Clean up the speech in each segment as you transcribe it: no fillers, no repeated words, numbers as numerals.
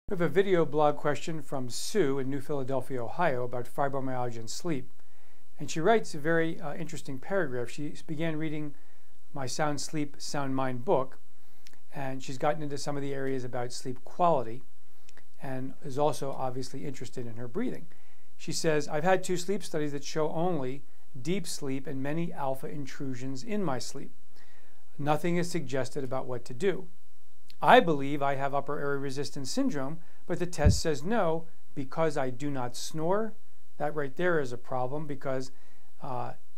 We have a video blog question from Sue in New Philadelphia, Ohio about fibromyalgia and sleep. And she writes a very interesting paragraph. She began reading my Sound Sleep, Sound Mind book, and she's gotten into some of the areas about sleep quality and is also obviously interested in her breathing. She says, I've had 2 sleep studies that show only deep sleep and many alpha intrusions in my sleep. Nothing is suggested about what to do. I believe I have upper airway resistance syndrome, but the test says no because I do not snore. That right there is a problem because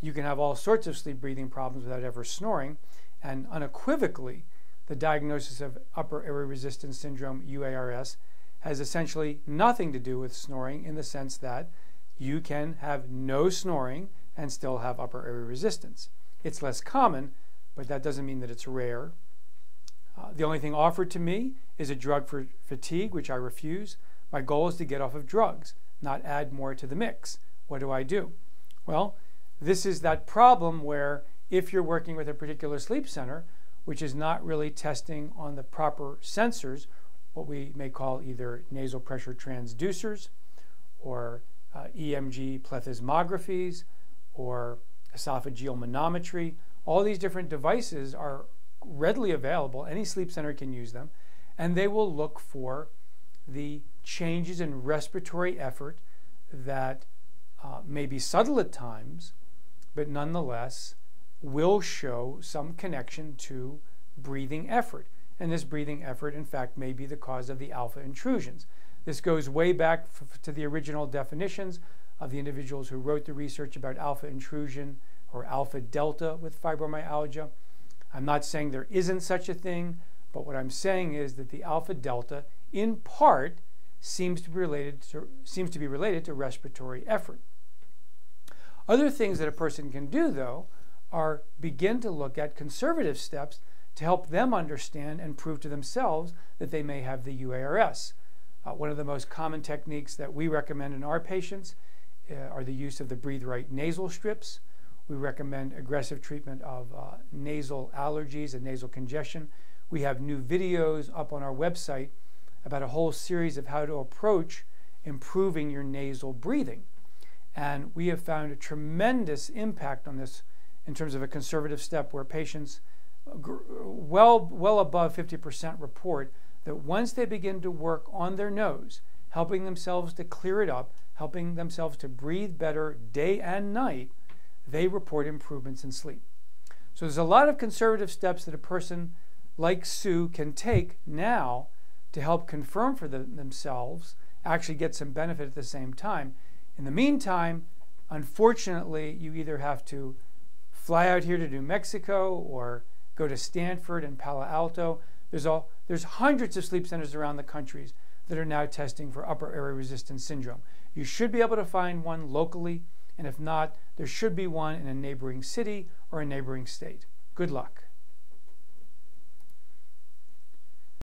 you can have all sorts of sleep breathing problems without ever snoring. And unequivocally, the diagnosis of upper airway resistance syndrome, UARS, has essentially nothing to do with snoring in the sense that you can have no snoring and still have upper airway resistance. It's less common, but that doesn't mean that it's rare. The only thing offered to me is a drug for fatigue, which I refuse. My goal is to get off of drugs, not add more to the mix. What do? Well, this is that problem where if you're working with a particular sleep center, which is not really testing on the proper sensors, what we may call either nasal pressure transducers or EMG plethysmographies or esophageal manometry, all these different devices are readily available. Any sleep center can use them, and they will look for the changes in respiratory effort that may be subtle at times, but nonetheless will show some connection to breathing effort. And this breathing effort, in fact, may be the cause of the alpha intrusions. This goes way back to the original definitions of the individuals who wrote the research about alpha intrusion or alpha delta with fibromyalgia. I'm not saying there isn't such a thing, but what I'm saying is that the alpha delta, in part, seems to be related to respiratory effort. Other things that a person can do, though, are begin to look at conservative steps to help them understand and prove to themselves that they may have the UARS. One of the most common techniques that we recommend in our patients are the use of the Breathe Right nasal strips. We recommend aggressive treatment of nasal allergies and nasal congestion. We have new videos up on our website about a whole series of how to approach improving your nasal breathing. And we have found a tremendous impact on this in terms of a conservative step where patients well above 50% report that once they begin to work on their nose, helping themselves to clear it up, helping themselves to breathe better day and night, they report improvements in sleep. So there's a lot of conservative steps that a person like Sue can take now to help confirm for themselves, actually get some benefit at the same time. In the meantime, unfortunately, you either have to fly out here to New Mexico or go to Stanford and Palo Alto. There's hundreds of sleep centers around the country that are now testing for upper airway resistance syndrome. You should be able to find one locally, and if not, there should be one in a neighboring city or a neighboring state. Good luck.